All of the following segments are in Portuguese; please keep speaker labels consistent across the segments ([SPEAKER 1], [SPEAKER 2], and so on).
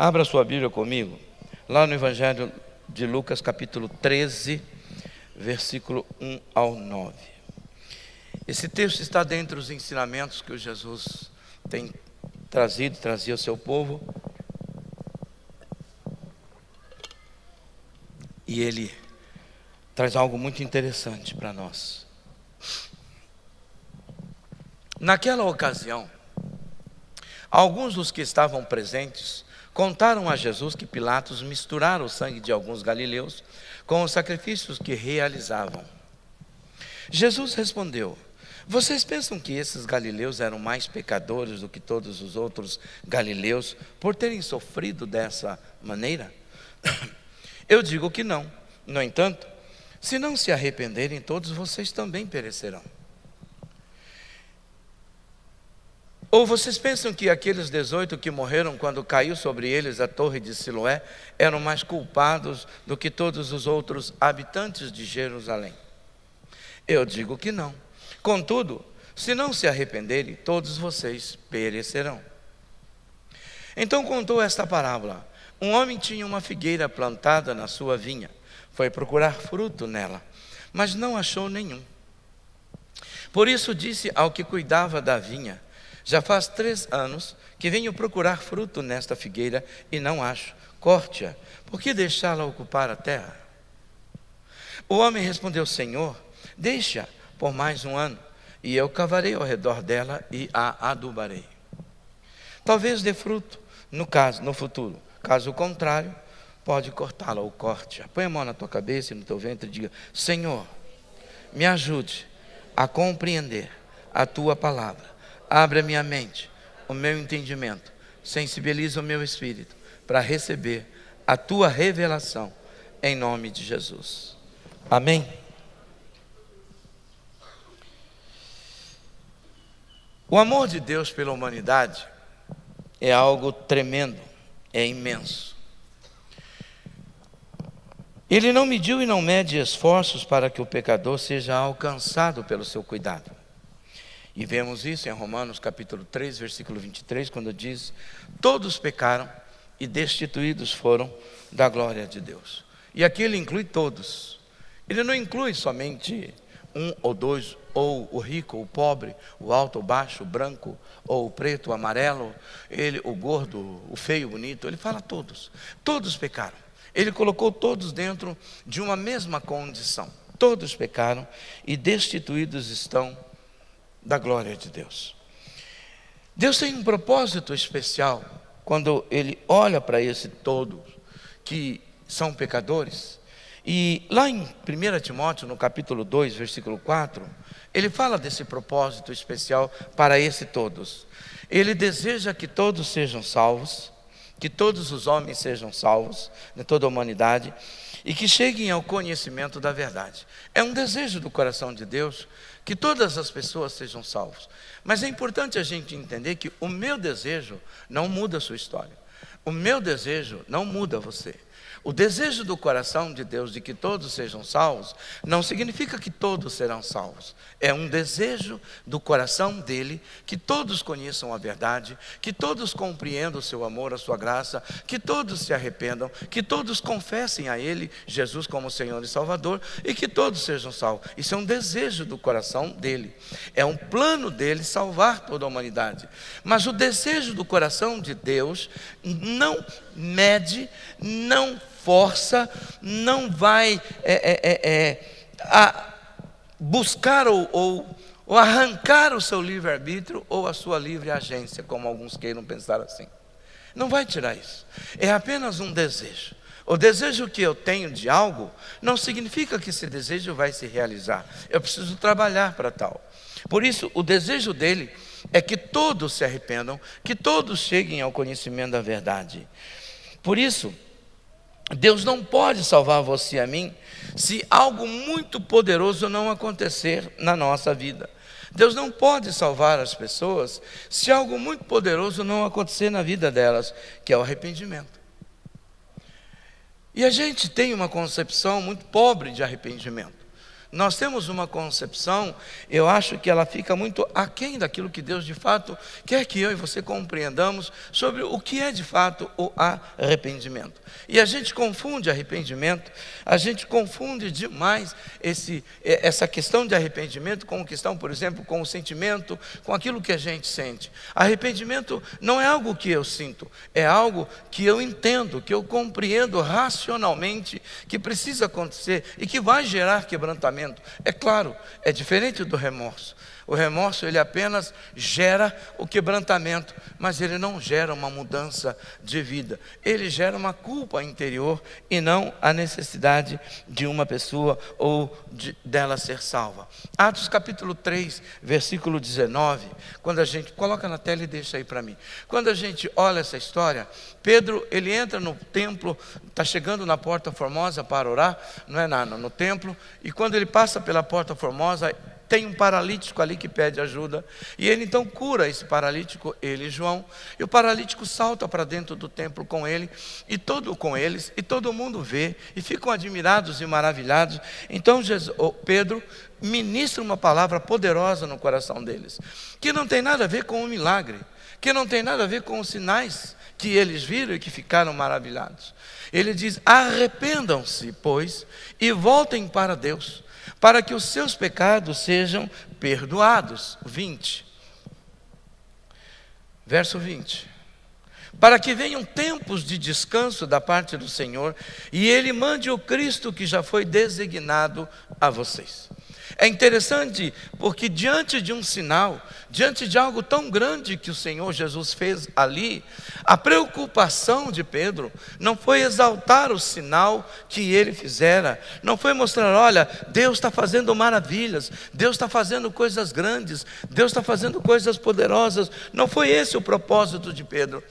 [SPEAKER 1] Abra sua Bíblia comigo, lá no Evangelho de Lucas, capítulo 13, versículo 1 ao 9. Esse texto está dentre os ensinamentos que o Jesus tem trazia ao seu povo. E ele traz algo muito interessante para nós. Naquela ocasião, alguns dos que estavam presentes contaram a Jesus que Pilatos misturara o sangue de alguns galileus com os sacrifícios que realizavam. Jesus respondeu: vocês pensam que esses galileus eram mais pecadores do que todos os outros galileus por terem sofrido dessa maneira? Eu digo que não. No entanto, se não se arrependerem, todos vocês também perecerão. Ou vocês pensam que aqueles 18 que morreram quando caiu sobre eles a torre de Siloé eram mais culpados do que todos os outros habitantes de Jerusalém? Eu digo que não. Contudo, se não se arrependerem, todos vocês perecerão. Então contou esta parábola. Um homem tinha uma figueira plantada na sua vinha. Foi procurar fruto nela, mas não achou nenhum. Por isso disse ao que cuidava da vinha: já faz 3 anos que venho procurar fruto nesta figueira e não acho. Corte-a, por que deixá-la ocupar a terra? O homem respondeu: Senhor, deixa por mais 1 ano, e eu cavarei ao redor dela e a adubarei. Talvez dê fruto no futuro. Caso contrário, pode cortá-la ou corte-a. Põe a mão na tua cabeça e no teu ventre e diga: Senhor, me ajude a compreender a tua palavra. Abre a minha mente, o meu entendimento, sensibiliza o meu espírito para receber a tua revelação, em nome de Jesus. Amém? O amor de Deus pela humanidade é algo tremendo, é imenso. Ele não mediu e não mede esforços para que o pecador seja alcançado pelo seu cuidado. E vemos isso em Romanos capítulo 3, versículo 23, quando diz: todos pecaram e destituídos foram da glória de Deus. E aqui ele inclui todos. Ele não inclui somente 1 ou 2, ou o rico ou o pobre, o alto ou baixo, o branco ou o preto, o amarelo, o gordo, o feio, o bonito. Ele fala todos. Todos pecaram. Ele colocou todos dentro de uma mesma condição. Todos pecaram e destituídos estão da glória de Deus. Deus tem um propósito especial quando Ele olha para esse todos que são pecadores. E lá em 1 Timóteo, no capítulo 2, versículo 4, ele fala desse propósito especial para esse todos. Ele deseja que todos sejam salvos, que todos os homens sejam salvos, de toda a humanidade, e que cheguem ao conhecimento da verdade. É um desejo do coração de Deus que todas as pessoas sejam salvos. Mas é importante a gente entender que o meu desejo não muda a sua história. O meu desejo não muda você. O desejo do coração de Deus de que todos sejam salvos não significa que todos serão salvos. É um desejo do coração dele que todos conheçam a verdade, que todos compreendam o seu amor, a sua graça, que todos se arrependam, que todos confessem a ele, Jesus, como Senhor e Salvador, e que todos sejam salvos. Isso é um desejo do coração dele. É um plano dele salvar toda a humanidade. Mas o desejo do coração de Deus não mede, não força, não vai buscar ou arrancar o seu livre-arbítrio ou a sua livre agência, como alguns queiram pensar assim. Não vai tirar isso. É apenas um desejo. O desejo que eu tenho de algo não significa que esse desejo vai se realizar. Eu preciso trabalhar para tal. Por isso, o desejo dele é que todos se arrependam, que todos cheguem ao conhecimento da verdade. Por isso, Deus não pode salvar você e a mim se algo muito poderoso não acontecer na nossa vida. Deus não pode salvar as pessoas se algo muito poderoso não acontecer na vida delas, que é o arrependimento. E a gente tem uma concepção muito pobre de arrependimento. Nós temos uma concepção, eu acho que ela fica muito aquém daquilo que Deus de fato quer que eu e você compreendamos sobre o que é de fato o arrependimento. E a gente confunde arrependimento, a gente confunde demais essa questão de arrependimento com questão, por exemplo, com o sentimento, com aquilo que a gente sente. Arrependimento não é algo que eu sinto, é algo que eu entendo, que eu compreendo racionalmente, que precisa acontecer e que vai gerar quebrantamento. É claro, é diferente do remorso. O remorso, ele apenas gera o quebrantamento, mas ele não gera uma mudança de vida. Ele gera uma culpa interior e não a necessidade de uma pessoa ou dela ser salva. Atos capítulo 3, versículo 19, quando a gente, coloca na tela e deixa aí para mim. Quando a gente olha essa história, Pedro, ele entra no templo, está chegando na Porta Formosa para orar, não é nada, no templo, e quando ele passa pela Porta Formosa, tem um paralítico ali que pede ajuda, e ele então cura esse paralítico, ele e João, e o paralítico salta para dentro do templo com ele, e todo mundo vê, e ficam admirados e maravilhados. Então Pedro ministra uma palavra poderosa no coração deles, que não tem nada a ver com o milagre, que não tem nada a ver com os sinais que eles viram e que ficaram maravilhados. Ele diz: arrependam-se, pois, e voltem para Deus, para que os seus pecados sejam perdoados. 20. Verso 20. Para que venham tempos de descanso da parte do Senhor, e Ele mande o Cristo que já foi designado a vocês. É interessante porque diante de um sinal, diante de algo tão grande que o Senhor Jesus fez ali, a preocupação de Pedro não foi exaltar o sinal que ele fizera, não foi mostrar, olha, Deus está fazendo maravilhas, Deus está fazendo coisas grandes, Deus está fazendo coisas poderosas. Não foi esse o propósito de Pedro.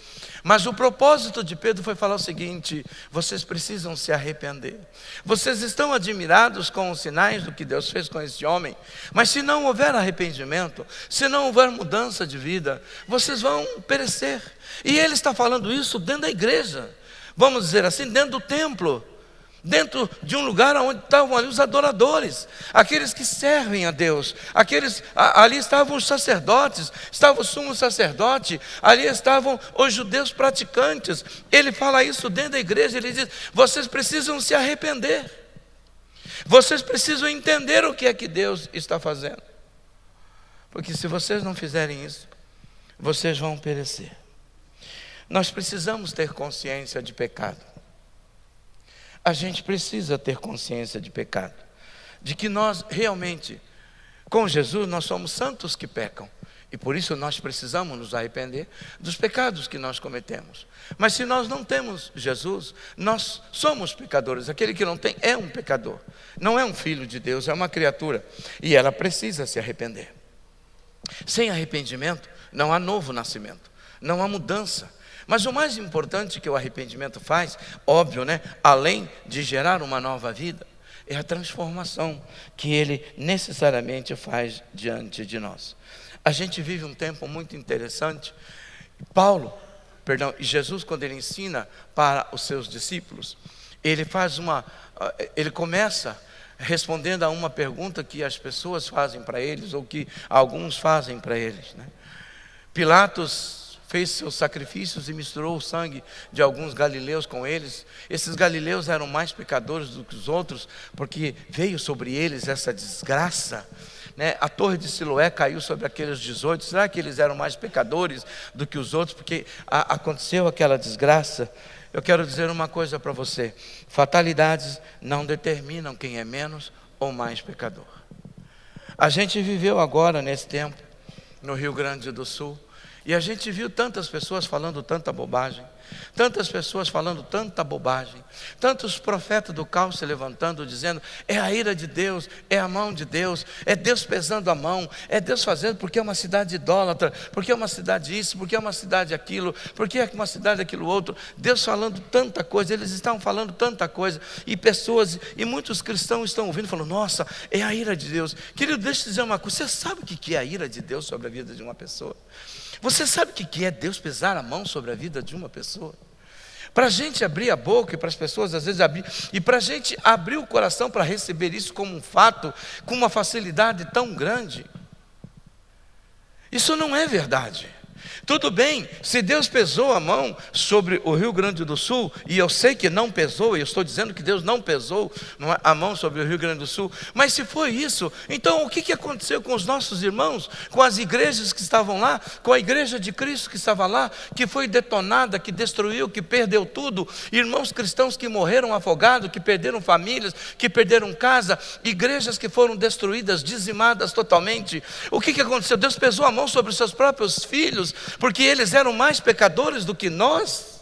[SPEAKER 1] Mas o propósito de Pedro foi falar o seguinte: vocês precisam se arrepender. Vocês estão admirados com os sinais do que Deus fez com esse homem, mas se não houver arrependimento, se não houver mudança de vida, vocês vão perecer. E ele está falando isso dentro da igreja, vamos dizer assim, dentro do templo, dentro de um lugar onde estavam ali os adoradores, aqueles que servem a Deus, ali estavam os sacerdotes, estava o sumo sacerdote, ali estavam os judeus praticantes. Ele fala isso dentro da igreja, ele diz: vocês precisam se arrepender, vocês precisam entender o que é que Deus está fazendo, porque se vocês não fizerem isso, vocês vão perecer. Nós precisamos ter consciência de pecado. A gente precisa ter consciência de pecado, de que nós realmente, com Jesus, nós somos santos que pecam, e por isso nós precisamos nos arrepender dos pecados que nós cometemos. Mas se nós não temos Jesus, nós somos pecadores. Aquele que não tem é um pecador, não é um filho de Deus, é uma criatura, e ela precisa se arrepender. Sem arrependimento não há novo nascimento, não há mudança. Mas o mais importante que o arrependimento faz, óbvio, né? Além de gerar uma nova vida, é a transformação que ele necessariamente faz diante de nós. A gente vive um tempo muito interessante. E Jesus, quando ele ensina para os seus discípulos, ele começa respondendo a uma pergunta que as pessoas fazem para eles, ou que alguns fazem para eles, né? Pilatos fez seus sacrifícios e misturou o sangue de alguns galileus com eles. Esses galileus eram mais pecadores do que os outros, porque veio sobre eles essa desgraça, né? A torre de Siloé caiu sobre aqueles 18. Será que eles eram mais pecadores do que os outros, porque aconteceu aquela desgraça? Eu quero dizer uma coisa para você: fatalidades não determinam quem é menos ou mais pecador. A gente viveu agora nesse tempo no Rio Grande do Sul, e a gente viu tantas pessoas falando tanta bobagem, tantas pessoas falando tanta bobagem, tantos profetas do caos se levantando, dizendo: é a ira de Deus, é a mão de Deus, é Deus pesando a mão, é Deus fazendo porque é uma cidade idólatra, porque é uma cidade isso, porque é uma cidade aquilo, porque é uma cidade aquilo outro. Deus falando tanta coisa, eles estavam falando tanta coisa, e pessoas, e muitos cristãos estão ouvindo, falando: nossa, é a ira de Deus. Querido, deixa eu te dizer uma coisa: você sabe o que é a ira de Deus sobre a vida de uma pessoa? Você sabe o que é Deus pesar a mão sobre a vida de uma pessoa? Para a gente abrir a boca e para as pessoas às vezes abrir, e para a gente abrir o coração para receber isso como um fato, com uma facilidade tão grande, isso não é verdade. Tudo bem, se Deus pesou a mão sobre o Rio Grande do Sul, e eu sei que não pesou, e eu estou dizendo que Deus não pesou a mão sobre o Rio Grande do Sul, mas se foi isso, então o que aconteceu com os nossos irmãos, com as igrejas que estavam lá, com a igreja de Cristo que estava lá, que foi detonada, que destruiu, que perdeu tudo, irmãos cristãos que morreram afogados, que perderam famílias, que perderam casa, igrejas que foram destruídas, dizimadas totalmente. O que aconteceu? Deus pesou a mão sobre os seus próprios filhos, porque eles eram mais pecadores do que nós,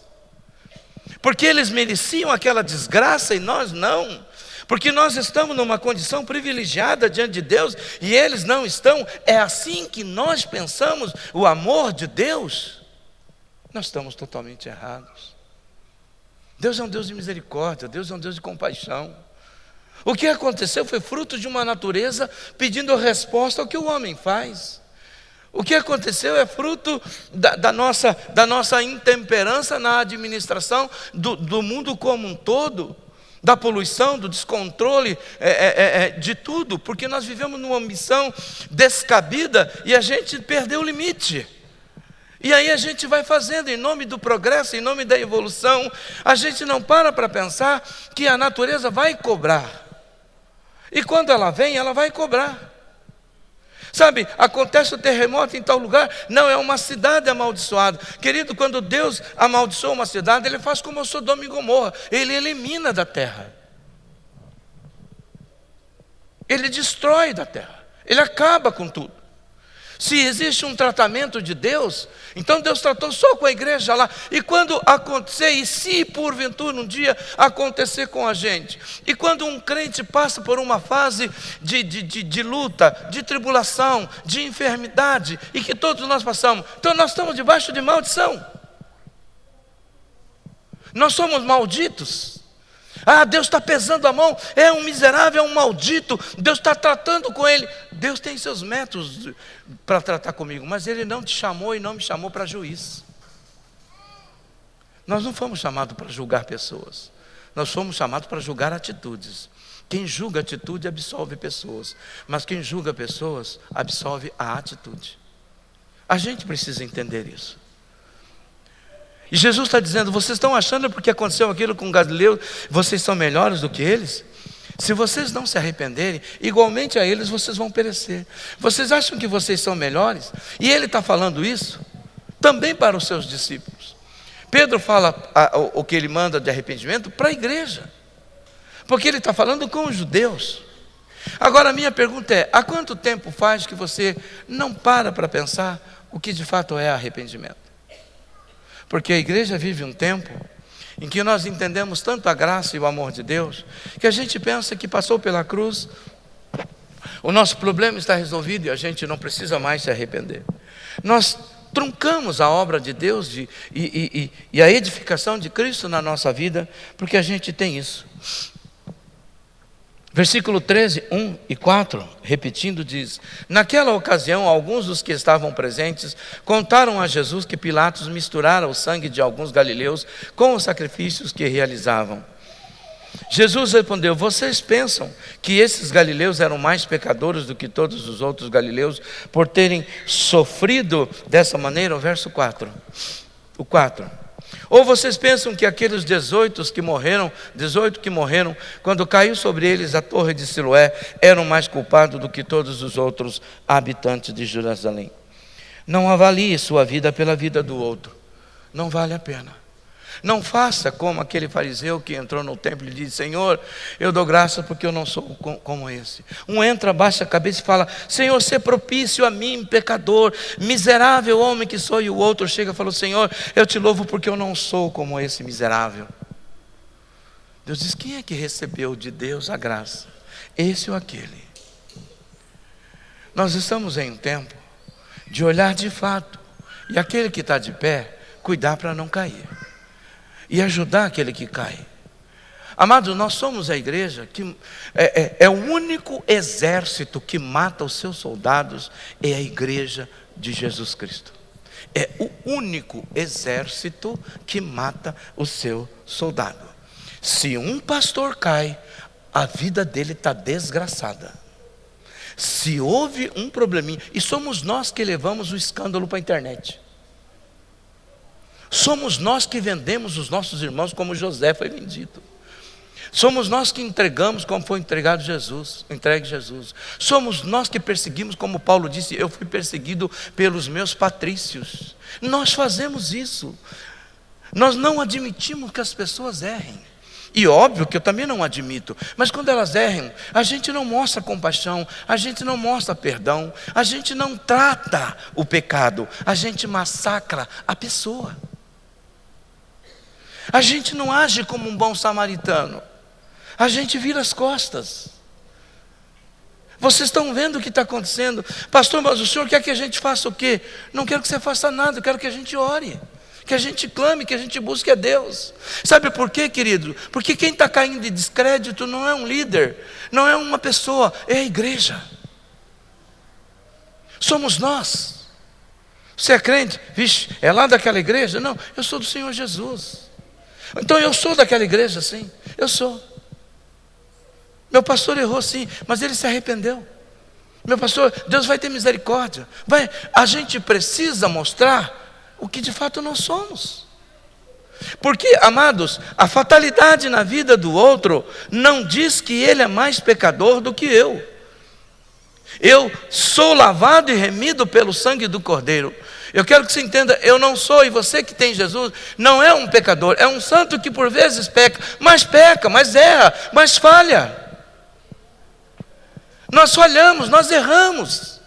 [SPEAKER 1] porque eles mereciam aquela desgraça e nós não, porque nós estamos numa condição privilegiada diante de Deus e eles não estão. É assim que nós pensamos o amor de Deus? Nós estamos totalmente errados. Deus é um Deus de misericórdia, Deus é um Deus de compaixão. O que aconteceu foi fruto de uma natureza pedindo resposta ao que o homem faz. O que aconteceu é fruto da nossa intemperança na administração do mundo como um todo, da poluição, do descontrole de tudo, porque nós vivemos numa ambição descabida e a gente perdeu o limite. E aí a gente vai fazendo em nome do progresso, em nome da evolução, a gente não para pensar que a natureza vai cobrar. E quando ela vem, ela vai cobrar. Sabe, acontece o terremoto em tal lugar, não, é uma cidade amaldiçoada. Querido, quando Deus amaldiçoa uma cidade, Ele faz como Sodoma e Gomorra, Ele elimina da terra. Ele destrói da terra, Ele acaba com tudo. Se existe um tratamento de Deus, então Deus tratou só com a igreja lá. E quando acontecer, e se porventura um dia acontecer com a gente, e quando um crente passa por uma fase de luta, de tribulação, de enfermidade, e que todos nós passamos, então nós estamos debaixo de maldição. Nós somos malditos. Ah, Deus está pesando a mão, é um miserável, é um maldito, Deus está tratando com ele. Deus tem seus métodos para tratar comigo, mas Ele não te chamou e não me chamou para juiz. Nós não fomos chamados para julgar pessoas, nós fomos chamados para julgar atitudes. Quem julga atitude absolve pessoas, mas quem julga pessoas absolve a atitude. A gente precisa entender isso. E Jesus está dizendo: vocês estão achando porque aconteceu aquilo com Galileu, vocês são melhores do que eles? Se vocês não se arrependerem, igualmente a eles vocês vão perecer. Vocês acham que vocês são melhores? E Ele está falando isso também para os seus discípulos. Pedro fala o que ele manda de arrependimento para a igreja, porque ele está falando com os judeus. Agora a minha pergunta é: há quanto tempo faz que você não para pensar o que de fato é arrependimento? Porque a igreja vive um tempo em que nós entendemos tanto a graça e o amor de Deus, que a gente pensa que passou pela cruz, o nosso problema está resolvido e a gente não precisa mais se arrepender. Nós truncamos a obra de Deus e a edificação de Cristo na nossa vida, porque a gente tem isso. Versículo 13, 1 e 4, repetindo, diz: naquela ocasião, alguns dos que estavam presentes contaram a Jesus que Pilatos misturara o sangue de alguns galileus com os sacrifícios que realizavam. Jesus respondeu: vocês pensam que esses galileus eram mais pecadores do que todos os outros galileus por terem sofrido dessa maneira? O verso 4. O 4. Ou vocês pensam que aqueles 18 que morreram, quando caiu sobre eles a torre de Siloé, eram mais culpados do que todos os outros habitantes de Jerusalém? Não avalie sua vida pela vida do outro, não vale a pena. Não faça como aquele fariseu que entrou no templo e disse: Senhor, eu dou graça porque eu não sou como esse. Um entra, baixa a cabeça e fala: Senhor, sê propício a mim, pecador, miserável homem que sou. E o outro chega e fala: Senhor, eu te louvo porque eu não sou como esse miserável. Deus diz: quem é que recebeu de Deus a graça? Esse ou aquele? Nós estamos em um tempo de olhar de fato, e aquele que está de pé, cuidar para não cair, e ajudar aquele que cai. Amados, nós somos a igreja que é o único exército que mata os seus soldados, é a igreja de Jesus Cristo. é o único exército que mata o seu soldado. Se um pastor cai, a vida dele está desgraçada. Se houve um probleminha, e somos nós que levamos o escândalo para a internet. Somos nós que vendemos os nossos irmãos como José foi vendido. Somos nós que entregamos como foi entregue Jesus. Somos nós que perseguimos, como Paulo disse, eu fui perseguido pelos meus patrícios. Nós fazemos isso. Nós não admitimos que as pessoas errem. E óbvio que eu também não admito, mas quando elas erram, a gente não mostra compaixão, a gente não mostra perdão, a gente não trata o pecado, a gente massacra a pessoa. A gente não age como um bom samaritano, a gente vira as costas. Vocês estão vendo o que está acontecendo? Pastor, mas o senhor quer que a gente faça o quê? Não quero que você faça nada, eu quero que a gente ore, que a gente clame, que a gente busque a Deus. Sabe por quê, querido? Porque quem está caindo de descrédito não é um líder, não é uma pessoa, é a igreja. Somos nós. Você é crente? Vixe, é lá daquela igreja? Não, eu sou do Senhor Jesus. Então eu sou daquela igreja, sim, eu sou. Meu pastor errou sim, mas ele se arrependeu. Meu pastor, Deus vai ter misericórdia. A gente precisa mostrar o que de fato nós somos. Porque, amados, a fatalidade na vida do outro não diz que ele é mais pecador do que eu. Eu sou lavado e remido pelo sangue do Cordeiro. Eu quero que você entenda, eu não sou, e você que tem Jesus, não é um pecador, é um santo que por vezes peca, mas erra, mas falha. Nós falhamos, nós erramos.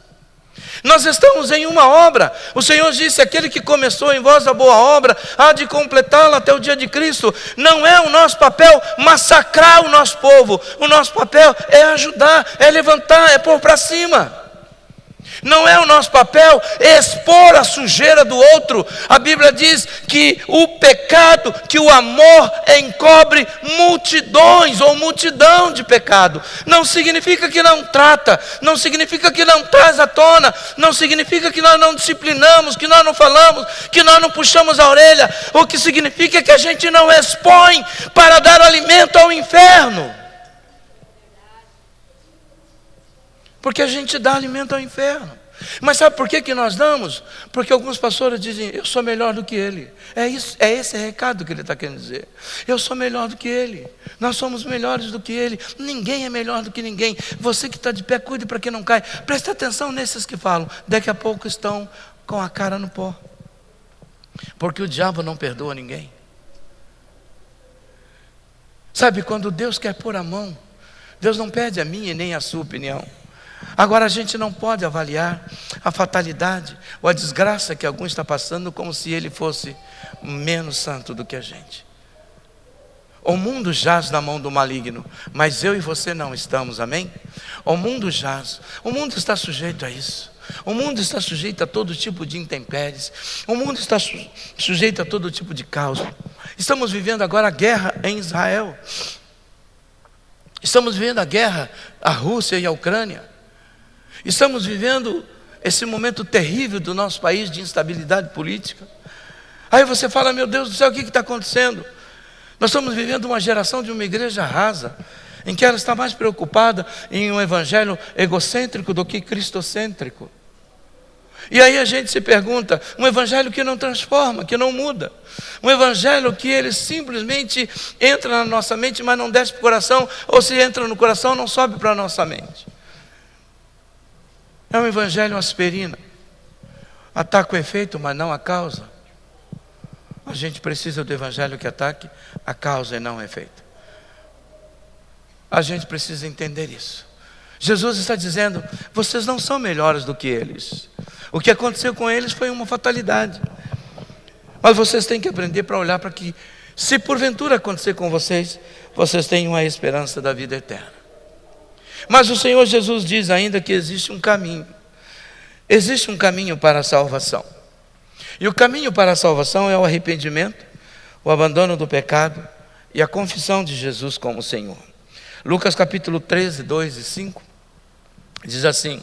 [SPEAKER 1] Nós estamos em uma obra. O Senhor disse, aquele que começou em vós a boa obra, há de completá-la até o dia de Cristo. Não é o nosso papel massacrar o nosso povo. O nosso papel é ajudar, é levantar, é pôr para cima. Não é o nosso papel expor a sujeira do outro. A Bíblia diz que o pecado, que o amor encobre multidões ou multidão de pecado. Não significa que não trata, não significa que não traz à tona, não significa que nós não disciplinamos, que nós não falamos, que nós não puxamos a orelha. O que significa que a gente não expõe para dar alimento ao inferno. Porque a gente dá alimento ao inferno. Mas sabe por que nós damos? Porque alguns pastores dizem, eu sou melhor do que ele. É esse recado que ele está querendo dizer. Eu sou melhor do que ele. Nós somos melhores do que ele. Ninguém é melhor do que ninguém. Você que está de pé, cuide para que não caia. Preste atenção nesses que falam. Daqui a pouco estão com a cara no pó. Porque o diabo não perdoa ninguém. Sabe, quando Deus quer pôr a mão, Deus não pede a minha e nem a sua opinião. Agora a gente não pode avaliar a fatalidade ou a desgraça que algum está passando como se ele fosse menos santo do que a gente. O mundo jaz na mão do maligno, mas eu e você não estamos, amém? O mundo jaz, o mundo está sujeito a isso. O mundo está sujeito a todo tipo de intempéries. O mundo está sujeito a todo tipo de caos. Estamos vivendo agora a guerra em Israel. Estamos vivendo a guerra, a Rússia e a Ucrânia. Estamos vivendo esse momento terrível do nosso país de instabilidade política. Aí você fala, meu Deus do céu, o que está acontecendo? Nós estamos vivendo uma geração de uma igreja rasa, em que ela está mais preocupada em um evangelho egocêntrico do que cristocêntrico. E aí a gente se pergunta, um evangelho que não transforma, que não muda. Um evangelho que ele simplesmente entra na nossa mente, mas não desce para o coração, ou se entra no coração, não sobe para a nossa mente. É um evangelho aspirina. Ataca o efeito, mas não a causa. A gente precisa do evangelho que ataque a causa e não o efeito. A gente precisa entender isso. Jesus está dizendo, vocês não são melhores do que eles. O que aconteceu com eles foi uma fatalidade. Mas vocês têm que aprender para olhar para que, se porventura acontecer com vocês, vocês tenham a esperança da vida eterna. Mas o Senhor Jesus diz ainda que existe um caminho. Existe um caminho para a salvação. E o caminho para a salvação é o arrependimento, o abandono do pecado e a confissão de Jesus como Senhor. Lucas capítulo 13, 2 e 5 diz assim: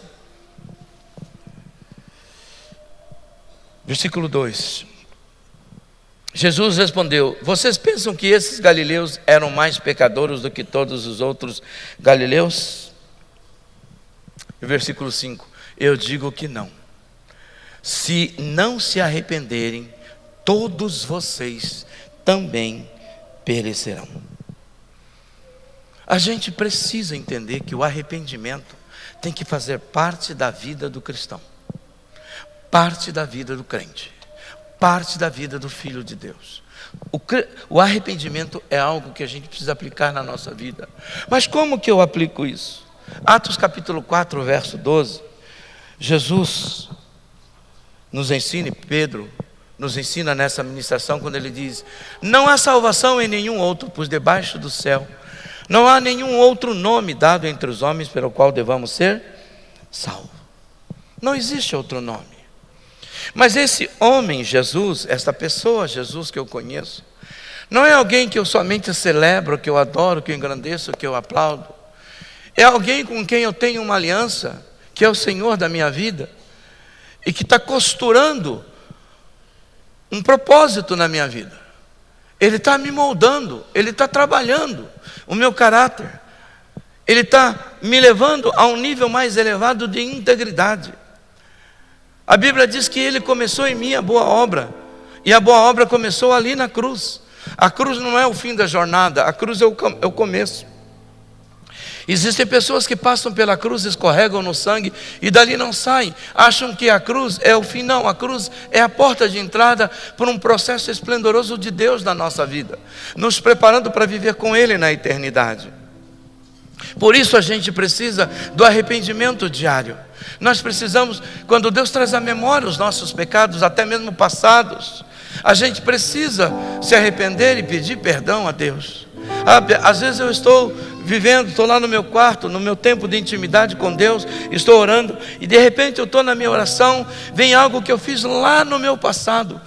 [SPEAKER 1] Versículo 2. Jesus respondeu: vocês pensam que esses galileus eram mais pecadores do que todos os outros galileus? E versículo 5. Eu digo que não. Se não se arrependerem, todos vocês também perecerão. A gente precisa entender que o arrependimento tem que fazer parte da vida do cristão, parte da vida do crente, parte da vida do filho de Deus. O arrependimento é algo que a gente precisa aplicar na nossa vida. Mas como que eu aplico isso? Atos capítulo 4, verso 12. Jesus nos ensina, Pedro nos ensina nessa ministração, quando ele diz: não há salvação em nenhum outro, pois debaixo do céu não há nenhum outro nome dado entre os homens pelo qual devamos ser salvos. Não existe outro nome. Mas esse homem, Jesus, esta pessoa, Jesus que eu conheço, não é alguém que eu somente celebro, que eu adoro, que eu engrandeço, que eu aplaudo. É alguém com quem eu tenho uma aliança, que é o Senhor da minha vida, e que está costurando um propósito na minha vida. Ele está me moldando, Ele está trabalhando o meu caráter, Ele está me levando a um nível mais elevado de integridade. A Bíblia diz que Ele começou em mim a boa obra, e a boa obra começou ali na cruz. A cruz não é o fim da jornada, a cruz é o começo. Existem pessoas que passam pela cruz, escorregam no sangue e dali não saem. Acham que a cruz é o fim. Não, a cruz é a porta de entrada para um processo esplendoroso de Deus na nossa vida, nos preparando para viver com Ele na eternidade. Por isso a gente precisa do arrependimento diário. Nós precisamos, quando Deus traz à memória os nossos pecados, até mesmo passados, a gente precisa se arrepender e pedir perdão a Deus. Às vezes eu estou vivendo, estou lá no meu quarto, no meu tempo de intimidade com Deus, estou orando, e de repente eu estou na minha oração, vem algo que eu fiz lá no meu passado,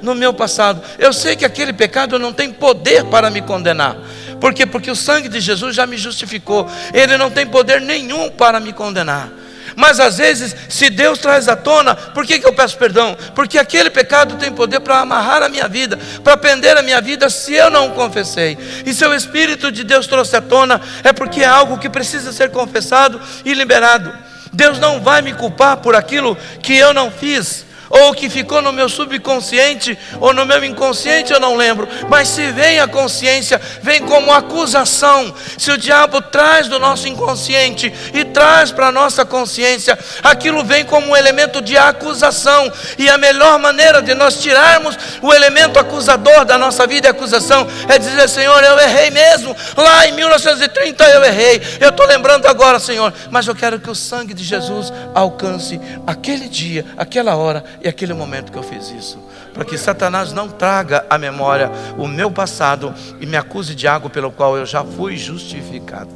[SPEAKER 1] no meu passado. Eu sei que aquele pecado não tem poder para me condenar. Por quê? Porque o sangue de Jesus já me justificou. Ele não tem poder nenhum para me condenar. Mas às vezes, se Deus traz à tona, por que eu peço perdão? Porque aquele pecado tem poder para amarrar a minha vida, para prender a minha vida, se eu não o confessei. E se o Espírito de Deus trouxe à tona, é porque é algo que precisa ser confessado e liberado. Deus não vai me culpar por aquilo que eu não fiz, ou que ficou no meu subconsciente, ou no meu inconsciente, eu não lembro. Mas se vem a consciência, vem como acusação. Se o diabo traz do nosso inconsciente e traz para a nossa consciência, aquilo vem como um elemento de acusação. E a melhor maneira de nós tirarmos o elemento acusador da nossa vida e acusação é dizer: Senhor, eu errei mesmo. Lá em 1930 eu errei. Eu estou lembrando agora, Senhor, mas eu quero que o sangue de Jesus alcance aquele dia, aquela hora e aquele momento que eu fiz isso, para que Satanás não traga à memória o meu passado e me acuse de algo pelo qual eu já fui justificado.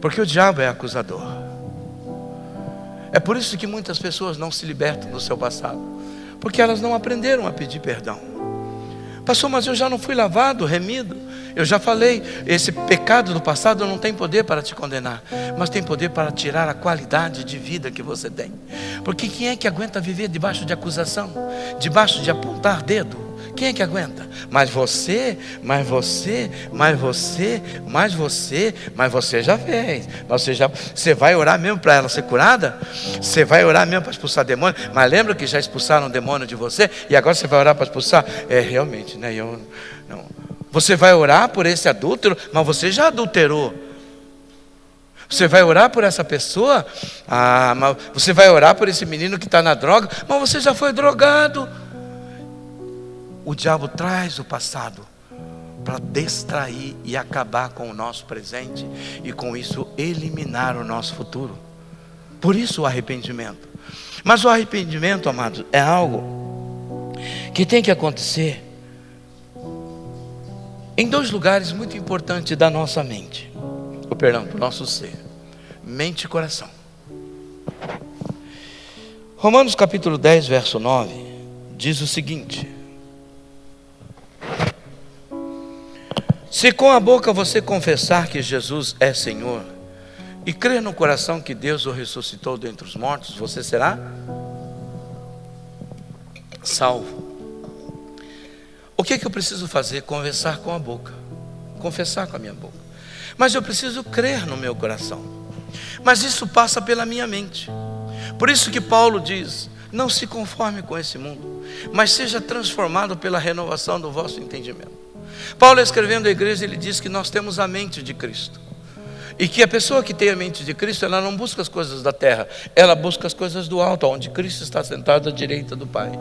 [SPEAKER 1] Porque o diabo é acusador. É por isso que muitas pessoas não se libertam do seu passado, porque elas não aprenderam a pedir perdão. Pastor, mas eu já não fui lavado, remido. Eu já falei, esse pecado do passado não tem poder para te condenar, mas tem poder para tirar a qualidade de vida que você tem. Porque quem é que aguenta viver debaixo de acusação, debaixo de apontar dedo? Quem é que aguenta? Mas você já fez. Você vai orar mesmo para ela ser curada? Você vai orar mesmo para expulsar demônio? Mas lembra que já expulsaram um demônio de você? E agora você vai orar para expulsar? É, realmente, né? Não. Você vai orar por esse adúltero, mas você já adulterou. Você vai orar por essa pessoa? Mas você vai orar por esse menino que está na droga, mas você já foi drogado. O diabo traz o passado para distrair e acabar com o nosso presente, e com isso eliminar o nosso futuro. Por isso o arrependimento. Mas o arrependimento, amados, é algo que tem que acontecer em dois lugares muito importantes da nossa mente, do nosso ser: mente e coração. Romanos capítulo 10, verso 9, diz o seguinte: se com a boca você confessar que Jesus é Senhor, e crer no coração que Deus o ressuscitou dentre os mortos, você será salvo. O que é que eu preciso fazer? Conversar com a boca, confessar com a minha boca. Mas eu preciso crer no meu coração. Mas isso passa pela minha mente. Por isso que Paulo diz: não se conforme com esse mundo, mas seja transformado pela renovação do vosso entendimento. Paulo, escrevendo à igreja, ele diz que nós temos a mente de Cristo. E que a pessoa que tem a mente de Cristo, ela não busca as coisas da terra, ela busca as coisas do alto, onde Cristo está sentado à direita do Pai.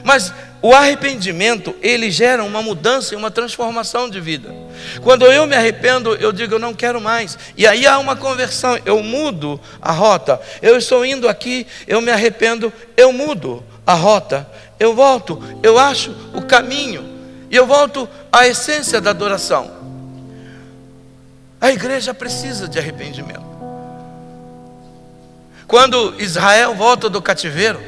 [SPEAKER 1] Mas o arrependimento, ele gera uma mudança e uma transformação de vida. Quando eu me arrependo, eu digo: eu não quero mais. E aí há uma conversão, eu mudo a rota. Eu estou indo aqui, eu me arrependo, eu mudo a rota. Eu volto, eu acho o caminho. E eu volto à essência da adoração. A igreja precisa de arrependimento. Quando Israel volta do cativeiro,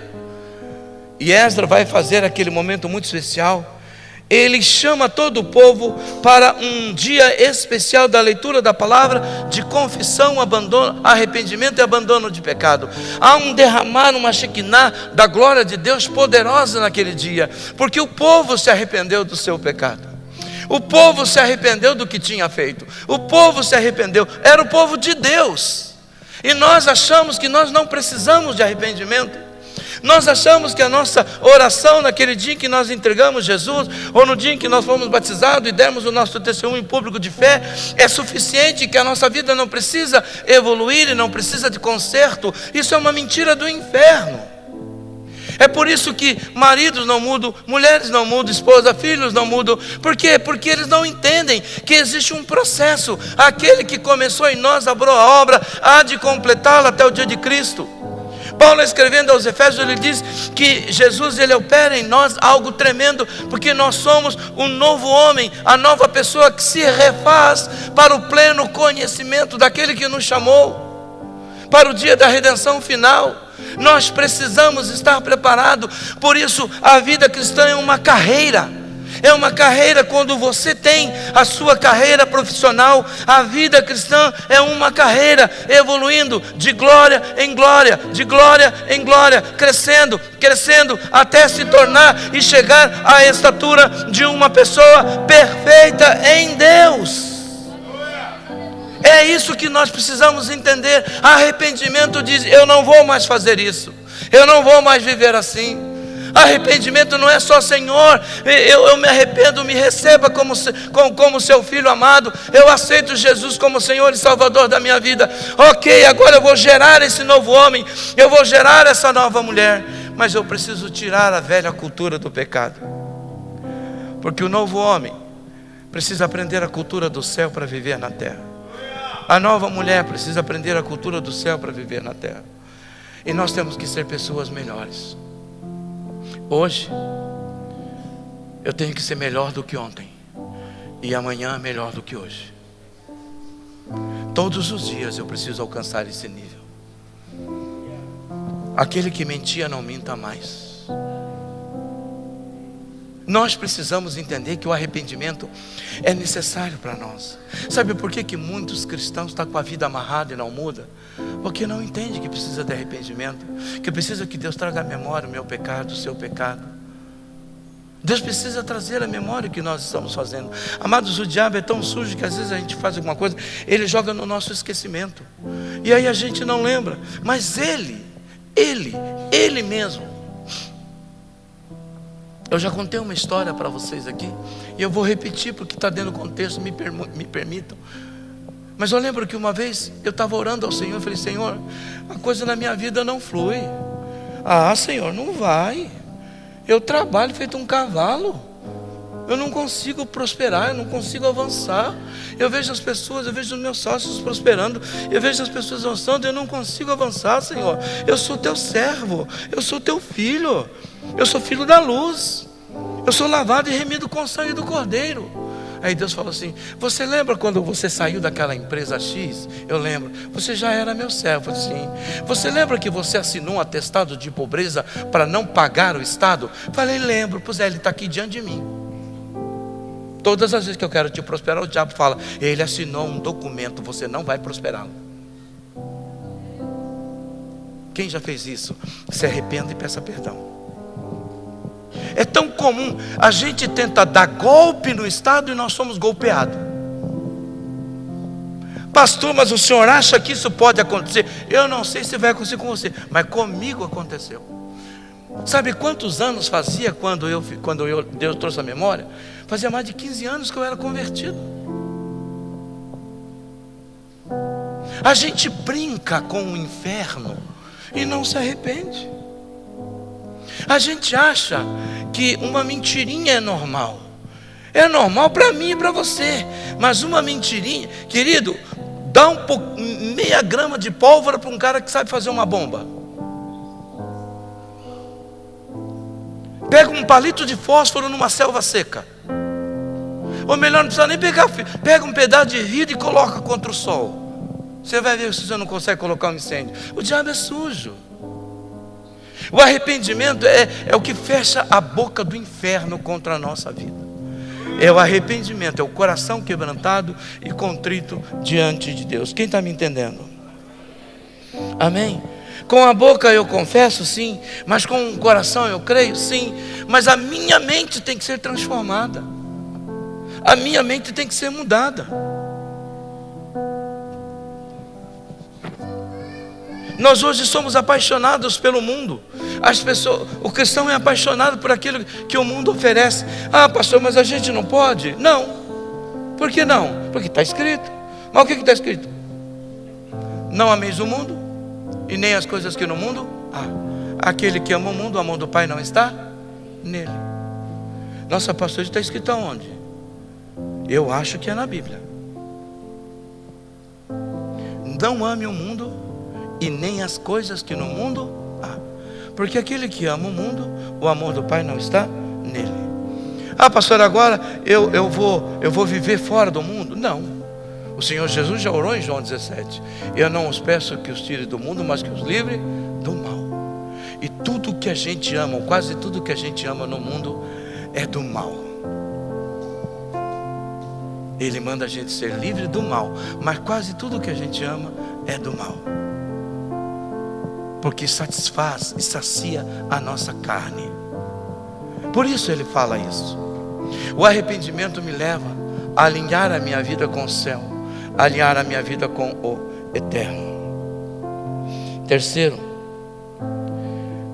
[SPEAKER 1] e Esdras vai fazer aquele momento muito especial, ele chama todo o povo para um dia especial da leitura da palavra, de confissão, abandono, arrependimento e abandono de pecado. Há um derramar, uma shekinah da glória de Deus poderosa naquele dia, porque o povo se arrependeu do seu pecado. O povo se arrependeu do que tinha feito. O povo se arrependeu. Era o povo de Deus. E nós achamos que nós não precisamos de arrependimento. Nós achamos que a nossa oração naquele dia em que nós entregamos Jesus, ou no dia em que nós fomos batizados e demos o nosso testemunho público de fé, é suficiente, que a nossa vida não precisa evoluir e não precisa de conserto. Isso é uma mentira do inferno. É por isso que maridos não mudam, mulheres não mudam, esposa, filhos não mudam. Por quê? Porque eles não entendem que existe um processo. Aquele que começou em nós, abriu a obra, há de completá-la até o dia de Cristo. Paulo, escrevendo aos Efésios, ele diz que Jesus, ele opera em nós algo tremendo, porque nós somos um novo homem, a nova pessoa que se refaz para o pleno conhecimento daquele que nos chamou, para o dia da redenção final. Nós precisamos estar preparados. Por isso a vida cristã é uma carreira. É uma carreira. Quando você tem a sua carreira profissional, a vida cristã é uma carreira, evoluindo de glória em glória, de glória em glória, crescendo, crescendo, até se tornar e chegar à estatura de uma pessoa perfeita em Deus. É isso que nós precisamos entender. Arrependimento diz: eu não vou mais fazer isso, eu não vou mais viver assim. Arrependimento não é só: Senhor, eu me arrependo, me receba como seu filho amado, eu aceito Jesus como Senhor e Salvador da minha vida. Ok, agora eu vou gerar esse novo homem, eu vou gerar essa nova mulher, mas eu preciso tirar a velha cultura do pecado, porque o novo homem precisa aprender a cultura do céu para viver na terra. A nova mulher precisa aprender a cultura do céu para viver na terra. E nós temos que ser pessoas melhores. Hoje eu tenho que ser melhor do que ontem, e amanhã melhor do que hoje. Todos os dias eu preciso alcançar esse nível. Aquele que mentia não minta mais. Nós precisamos entender que o arrependimento é necessário para nós. Sabe por que muitos cristãos estão com a vida amarrada e não muda? Porque não entende que precisa de arrependimento, que precisa que Deus traga à memória o meu pecado, o seu pecado. Deus precisa trazer à memória o que nós estamos fazendo. Amados, o diabo é tão sujo que às vezes a gente faz alguma coisa, ele joga no nosso esquecimento, e aí a gente não lembra. Mas ele mesmo. Eu já contei uma história para vocês aqui, e eu vou repetir porque está dentro do contexto, me permitam. Mas eu lembro que uma vez eu estava orando ao Senhor, eu falei: Senhor, a coisa na minha vida não flui. Ah, Senhor, não vai. Eu trabalho feito um cavalo, eu não consigo prosperar, eu não consigo avançar. Eu vejo as pessoas, eu vejo os meus sócios prosperando, eu vejo as pessoas avançando, eu não consigo avançar, Senhor. Eu sou teu servo, eu sou teu filho, eu sou filho da luz, eu sou lavado e remido com o sangue do Cordeiro. Aí Deus falou assim: você lembra quando você saiu daquela empresa X? Eu lembro. Você já era meu servo. Sim. Você lembra que você assinou um atestado de pobreza para não pagar o Estado? Falei: lembro. Pois é, ele está aqui diante de mim. Todas as vezes que eu quero te prosperar, o diabo fala: ele assinou um documento, você não vai prosperá-lo. Quem já fez isso? Se arrependa e peça perdão. é tão comum. A gente tenta dar golpe no Estado e nós somos golpeados. Pastor, mas o senhor acha que isso pode acontecer? Eu não sei se vai acontecer com você, mas comigo aconteceu. Sabe quantos anos fazia quando Deus trouxe a memória? Fazia mais de 15 anos que eu era convertido. A gente brinca com o inferno e não se arrepende. A gente acha que uma mentirinha é normal. É normal para mim e para você. Mas uma mentirinha, querido, dá meia grama de pólvora para um cara que sabe fazer uma bomba. Pega um palito de fósforo numa selva seca. Ou melhor, não precisa nem pegar. Pega um pedaço de vidro e coloca contra o sol. Você vai ver se você não consegue colocar um incêndio. O diabo é sujo. O arrependimento é o que fecha a boca do inferno contra a nossa vida. É o arrependimento, é o coração quebrantado e contrito diante de Deus. Quem está me entendendo? Amém? Com a boca eu confesso, sim. Mas com o coração eu creio, sim. Mas a minha mente tem que ser transformada. A minha mente tem que ser mudada. Nós hoje somos apaixonados pelo mundo. O cristão é apaixonado por aquilo que o mundo oferece. Ah, pastor, mas a gente não pode? Não. Por que não? Porque está escrito. Mas o que está escrito? Não ameis o mundo, e nem as coisas que no mundo há. Aquele que ama o mundo, o amor do Pai não está nele. Nossa, pastor, está escrito aonde? Eu acho que é na Bíblia. Não ame o mundo e nem as coisas que no mundo há. Porque aquele que ama o mundo, o amor do Pai não está nele. Ah, pastor, agora eu vou viver fora do mundo? Não. O Senhor Jesus já orou em João 17. Eu não os peço que os tire do mundo, mas que os livre do mal. E tudo que a gente ama, ou quase tudo que a gente ama no mundo, é do mal. Ele manda a gente ser livre do mal, mas quase tudo que a gente ama é do mal. Porque satisfaz e sacia a nossa carne. Por isso ele fala isso. O arrependimento me leva a alinhar a minha vida com o céu, a alinhar a minha vida com o eterno.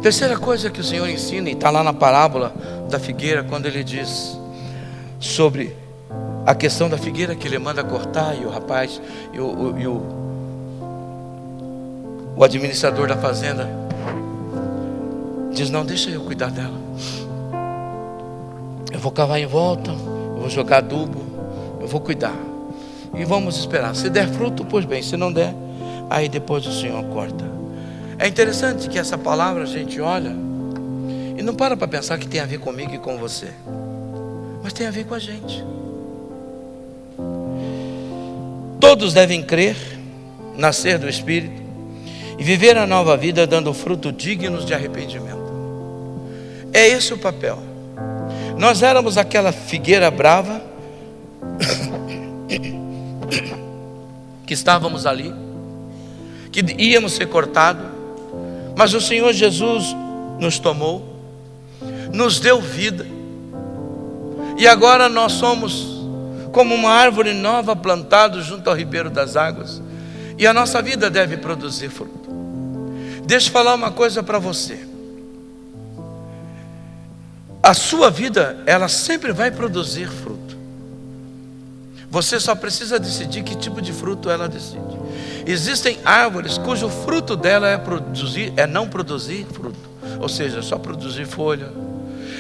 [SPEAKER 1] Terceira coisa que o Senhor ensina, e está lá na parábola da figueira, quando ele diz sobre a questão da figueira que ele manda cortar, e o rapaz e o administrador da fazenda diz: não, deixa eu cuidar dela. Eu vou cavar em volta, eu vou jogar adubo, eu vou cuidar. E vamos esperar. Se der fruto, pois bem. Se não der, aí depois o Senhor corta. É interessante que essa palavra a gente olha e não para pensar que tem a ver comigo e com você, mas tem a ver com a gente. Todos devem crer, nascer do Espírito e viver a nova vida dando fruto dignos de arrependimento. É esse o papel. Nós éramos aquela figueira brava que estávamos ali, que íamos ser cortados, mas o Senhor Jesus nos tomou, nos deu vida, e agora nós somos como uma árvore nova plantada junto ao ribeiro das águas, e a nossa vida deve produzir fruto. Deixa eu falar uma coisa para você. A sua vida, ela sempre vai produzir fruto. Você só precisa decidir que tipo de fruto ela decide. Existem árvores cujo fruto dela é não produzir fruto, ou seja, só produzir folha.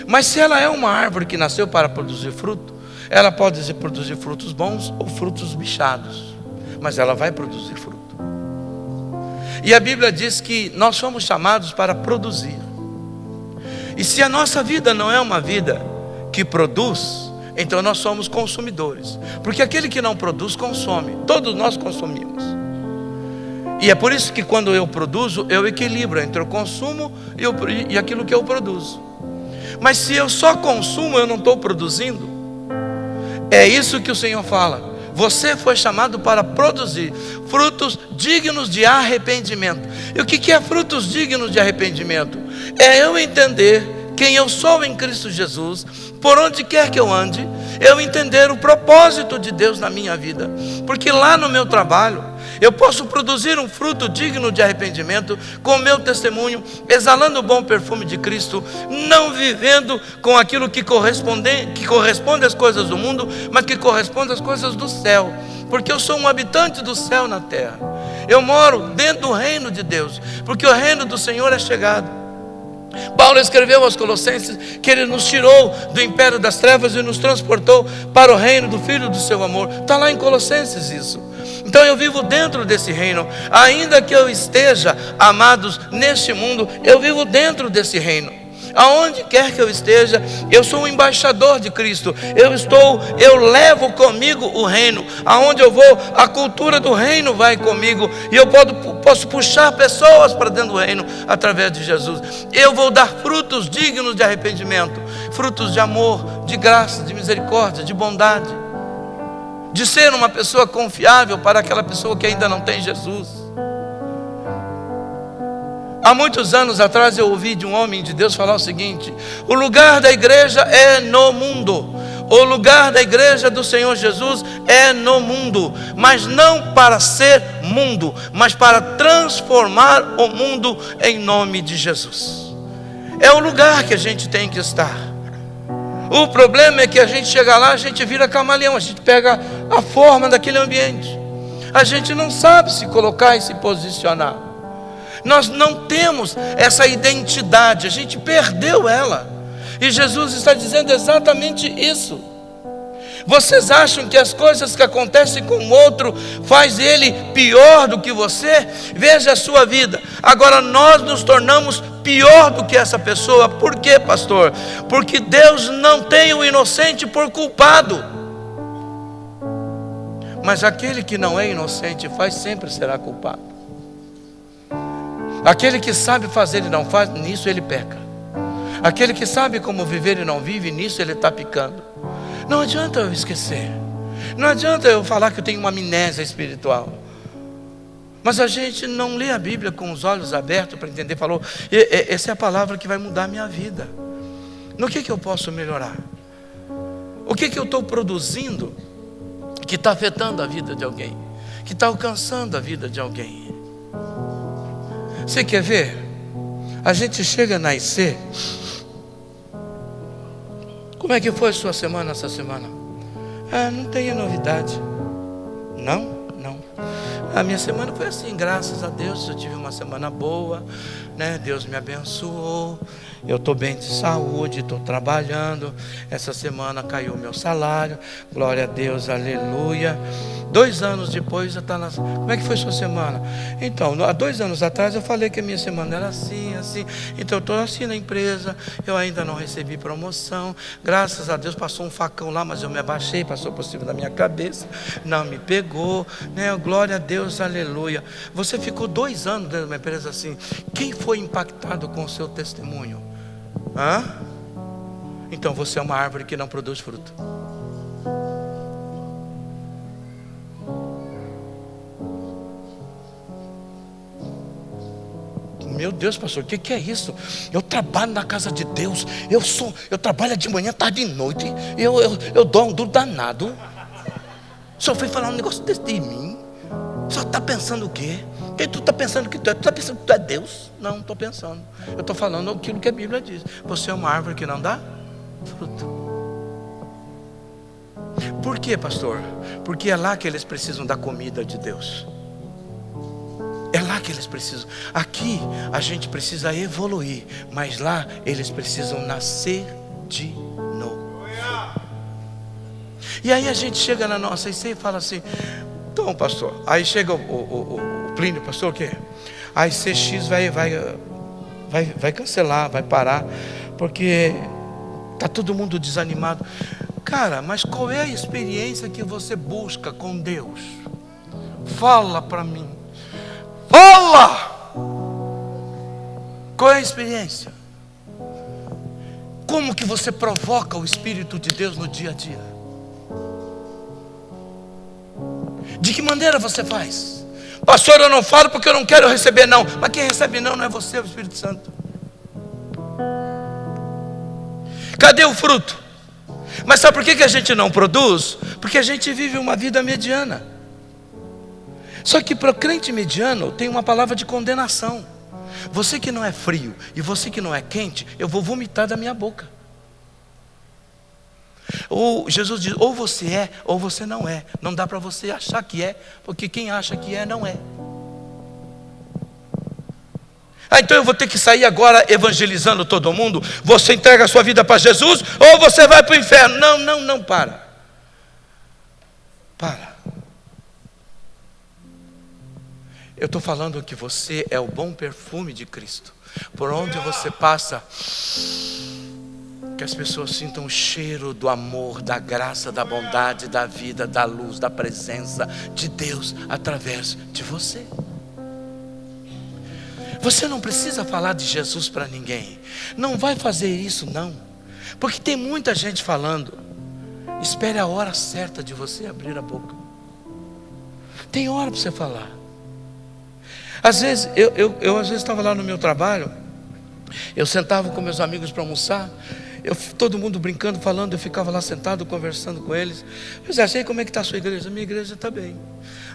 [SPEAKER 1] Mas se ela é uma árvore que nasceu para produzir fruto, ela pode produzir frutos bons ou frutos bichados, mas ela vai produzir fruto. E a Bíblia diz que nós somos chamados para produzir. E se a nossa vida não é uma vida que produz, então nós somos consumidores. Porque aquele que não produz, consome. Todos nós consumimos. E é por isso que quando eu produzo, eu equilibro entre o consumo e aquilo que eu produzo. Mas se eu só consumo, eu não estou produzindo. É isso que o Senhor fala. Você foi chamado para produzir frutos dignos de arrependimento. E o que é frutos dignos de arrependimento? É eu entender quem eu sou em Cristo Jesus, por onde quer que eu ande, eu entender o propósito de Deus na minha vida. Porque lá no meu trabalho, eu posso produzir um fruto digno de arrependimento com o meu testemunho, exalando o bom perfume de Cristo, não vivendo com aquilo que corresponde às coisas do mundo, mas que corresponde às coisas do céu. Porque eu sou um habitante do céu na terra. Eu moro dentro do reino de Deus, porque o reino do Senhor é chegado. Paulo escreveu aos Colossenses que Ele nos tirou do império das trevas e nos transportou para o reino do Filho do seu amor. Está lá em Colossenses isso. Então eu vivo dentro desse reino. Ainda que eu esteja, amados, neste mundo, eu vivo dentro desse reino. Aonde quer que eu esteja, eu sou um embaixador de Cristo. Eu levo comigo o reino. Aonde eu vou, a cultura do reino vai comigo. E eu posso puxar pessoas para dentro do reino através de Jesus. Eu vou dar frutos dignos de arrependimento, frutos de amor, de graça, de misericórdia, de bondade, de ser uma pessoa confiável para aquela pessoa que ainda não tem Jesus. Há muitos anos atrás eu ouvi de um homem de Deus falar o seguinte: o lugar da igreja é no mundo, o lugar da igreja do Senhor Jesus é no mundo, mas não para ser mundo, mas para transformar o mundo em nome de Jesus. É o lugar que a gente tem que estar. O problema é que a gente chega lá, a gente vira camaleão, a gente pega a forma daquele ambiente, a gente não sabe se colocar e se posicionar. Nós não temos essa identidade, a gente perdeu ela. E Jesus está dizendo exatamente isso. Vocês acham que as coisas que acontecem com o outro faz ele pior do que você? Veja a sua vida. Agora nós nos tornamos pior do que essa pessoa. Por quê, pastor? Porque Deus não tem o inocente por culpado. Mas aquele que não é inocente faz, sempre será culpado. Aquele que sabe fazer e não faz, nisso ele peca. Aquele que sabe como viver e não vive, nisso ele está picando. Não adianta eu esquecer. Não adianta eu falar que eu tenho uma amnésia espiritual. Mas a gente não lê a Bíblia com os olhos abertos para entender. Falou, essa é a palavra que vai mudar a minha vida. No que eu posso melhorar? O que eu estou produzindo que está afetando a vida de alguém, que está alcançando a vida de alguém? Você quer ver? A gente chega na IC. Como é que foi a sua semana essa semana? Não tem novidade. Não. A minha semana foi assim, graças a Deus. Eu tive uma semana boa, né? Deus me abençoou. Eu estou bem de saúde, estou trabalhando. Essa semana caiu o meu salário. Glória a Deus, aleluia. 2 anos depois já está na... Como é que foi sua semana? Então, há 2 anos atrás eu falei que a minha semana era assim. Então eu estou assim na empresa. Eu ainda não recebi promoção. Graças a Deus passou um facão lá, mas eu me abaixei, passou por cima da minha cabeça. Não me pegou, né? Glória a Deus, aleluia. Você ficou 2 anos dentro de uma empresa assim. Quem foi impactado com o seu testemunho? Então você é uma árvore que não produz fruto. Meu Deus, pastor, o que é isso? Eu trabalho na casa de Deus. Eu trabalho de manhã, tarde e noite. Eu dou um duro danado. O senhor foi falar um negócio desse de mim? O senhor está pensando o quê? Quem tu está pensando que tu é? Tu está pensando que tu é Deus? Não estou pensando. Eu estou falando aquilo que a Bíblia diz. Você é uma árvore que não dá fruto. Por quê, pastor? Porque é lá que eles precisam da comida de Deus. É lá que eles precisam. Aqui a gente precisa evoluir, mas lá eles precisam nascer de novo. E aí a gente chega na nossa IC e fala assim: então, pastor, aí chega o Plínio, pastor, o quê? A ICX vai cancelar, vai parar, porque está todo mundo desanimado. Cara, mas qual é a experiência que você busca com Deus? Fala para mim. Fala! Qual é a experiência? Como que você provoca o Espírito de Deus no dia a dia? De que maneira você faz? Pastor, eu não falo porque eu não quero receber não. Mas quem recebe não é você, é o Espírito Santo. Cadê o fruto? Mas sabe por que a gente não produz? Porque a gente vive uma vida mediana. Só que para o crente mediano tem uma palavra de condenação. Você que não é frio e você que não é quente, eu vou vomitar da minha boca. Ou Jesus diz, ou você é, ou você não é. Não dá para você achar que é, porque quem acha que é, não é. Então eu vou ter que sair agora evangelizando todo mundo? Você entrega a sua vida para Jesus, ou você vai para o inferno? Não, para. Eu estou falando que você é o bom perfume de Cristo. Por onde você passa, que as pessoas sintam o cheiro do amor, da graça, da bondade, da vida, da luz, da presença de Deus através de você. Você não precisa falar de Jesus para ninguém. Não vai fazer isso não. Porque tem muita gente falando. Espere a hora certa de você abrir a boca. Tem hora para você falar. Às vezes, eu às vezes estava lá no meu trabalho. Eu sentava com meus amigos para almoçar. Todo mundo brincando, falando. Eu ficava lá sentado, conversando com eles. Eu dizia, sei como é que está a sua igreja? A minha igreja está bem.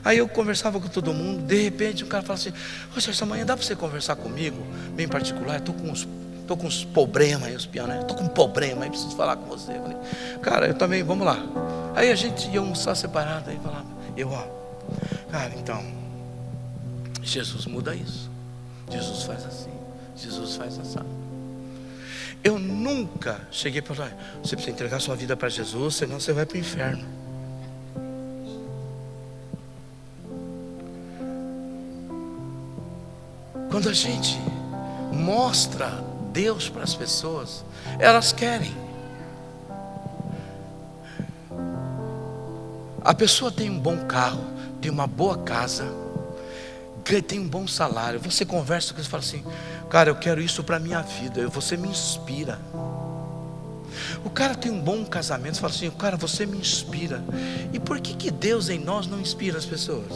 [SPEAKER 1] Aí eu conversava com todo mundo. De repente um cara fala assim, poxa, essa manhã dá para você conversar comigo? Bem particular, estou com uns problemas aí, os pianos. Estou com um problema aí, preciso falar com você. Eu falei, cara, eu também, vamos lá. Aí a gente ia almoçar separado. Aí falava, cara, então, Jesus muda isso. Jesus faz assim. Jesus faz assim. Eu nunca cheguei para falar, você precisa entregar sua vida para Jesus, senão você vai para o inferno. Quando a gente mostra Deus para as pessoas, elas querem. A pessoa tem um bom carro, tem uma boa casa, tem um bom salário. Você conversa com eles e fala assim, cara, eu quero isso para a minha vida. Você me inspira. O cara tem um bom casamento, você fala assim, cara, você me inspira. E por que Deus em nós não inspira as pessoas?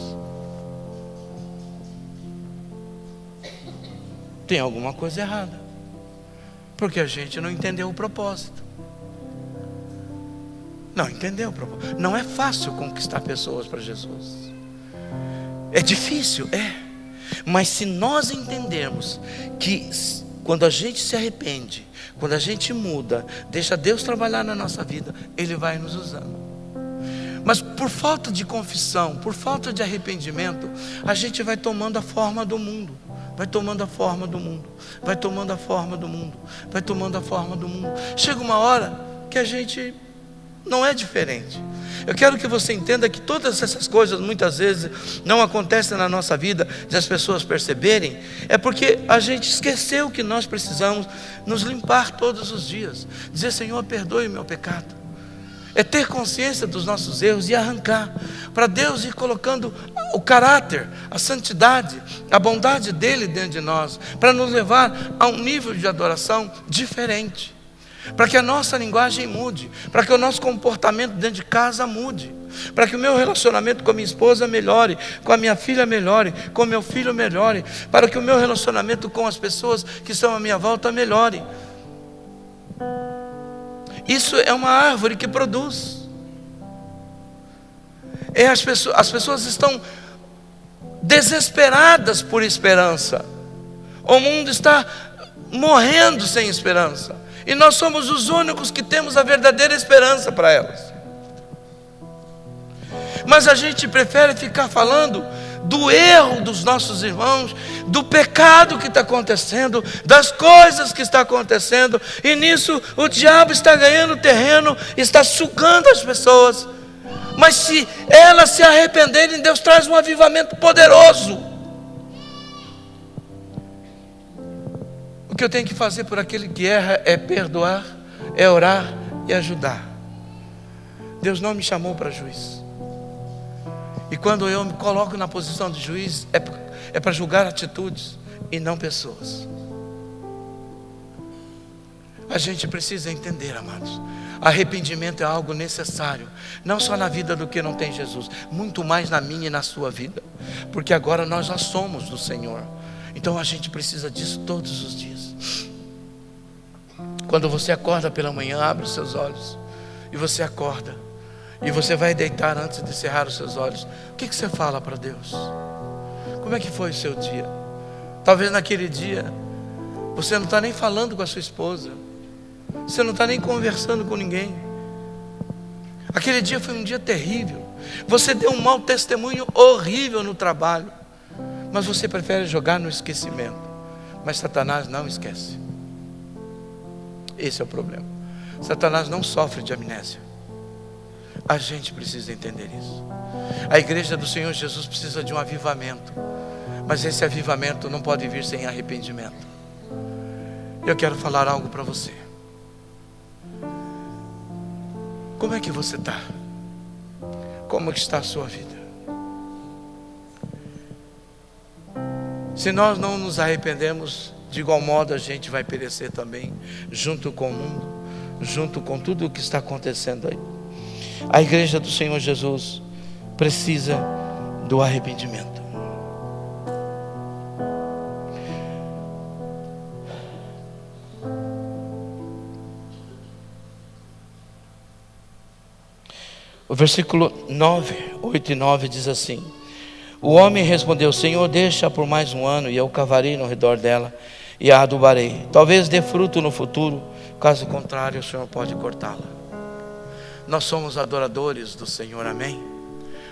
[SPEAKER 1] Tem alguma coisa errada. Porque a gente não entendeu o propósito. Não entendeu o propósito. Não é fácil conquistar pessoas para Jesus. É difícil, é. Mas se nós entendermos que quando a gente se arrepende, quando a gente muda, deixa Deus trabalhar na nossa vida, Ele vai nos usando. Mas por falta de confissão, por falta de arrependimento, a gente vai tomando a forma do mundo. Vai tomando a forma do mundo. Vai tomando a forma do mundo. Vai tomando a forma do mundo. Chega uma hora que a gente não é diferente. Eu quero que você entenda que todas essas coisas muitas vezes não acontecem na nossa vida, de as pessoas perceberem, é porque a gente esqueceu que nós precisamos nos limpar todos os dias. Dizer, Senhor, perdoe o meu pecado. É ter consciência dos nossos erros e arrancar, para Deus ir colocando o caráter, a santidade, a bondade dEle dentro de nós, para nos levar a um nível de adoração diferente, para que a nossa linguagem mude, para que o nosso comportamento dentro de casa mude, para que o meu relacionamento com a minha esposa melhore, com a minha filha melhore, com o meu filho melhore, para que o meu relacionamento com as pessoas que estão à minha volta melhore. Isso é uma árvore que produz. As pessoas estão desesperadas por esperança. O mundo está morrendo sem esperança. E nós somos os únicos que temos a verdadeira esperança para elas. Mas a gente prefere ficar falando do erro dos nossos irmãos, do pecado que está acontecendo, das coisas que está acontecendo, e nisso o diabo está ganhando terreno, está sugando as pessoas. Mas se elas se arrependerem, Deus traz um avivamento poderoso. O que eu tenho que fazer por aquele que erra é perdoar, é orar e ajudar. Deus não me chamou para juiz. E quando eu me coloco na posição de juiz, é para julgar atitudes e não pessoas. A gente precisa entender, amados, arrependimento é algo necessário, não só na vida do que não tem Jesus, muito mais na minha e na sua vida, porque agora nós já somos do Senhor. Então a gente precisa disso todos os dias. Quando você acorda pela manhã, abre os seus olhos e você acorda e você vai deitar antes de cerrar os seus olhos. O que você fala para Deus? Como é que foi o seu dia? Talvez naquele dia você não está nem falando com a sua esposa, você não está nem conversando com ninguém. Aquele dia foi um dia terrível. Você deu um mau testemunho horrível no trabalho, mas você prefere jogar no esquecimento. Mas Satanás não esquece. Esse é o problema. Satanás não sofre de amnésia. A gente precisa entender isso. A igreja do Senhor Jesus precisa de um avivamento, mas esse avivamento não pode vir sem arrependimento. Eu quero falar algo para você. Como é que você está? Como está a sua vida? Se nós não nos arrependemos, de igual modo a gente vai perecer também, junto com o mundo, junto com tudo o que está acontecendo aí. A igreja do Senhor Jesus precisa do arrependimento. O versículo 8 e 9 diz assim: o homem respondeu: Senhor, deixa por mais um ano, e eu cavarei no redor dela e a adubarei. Talvez dê fruto no futuro, caso contrário o Senhor pode cortá-la. Nós somos adoradores do Senhor, amém?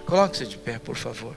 [SPEAKER 1] Coloque-se de pé, por favor.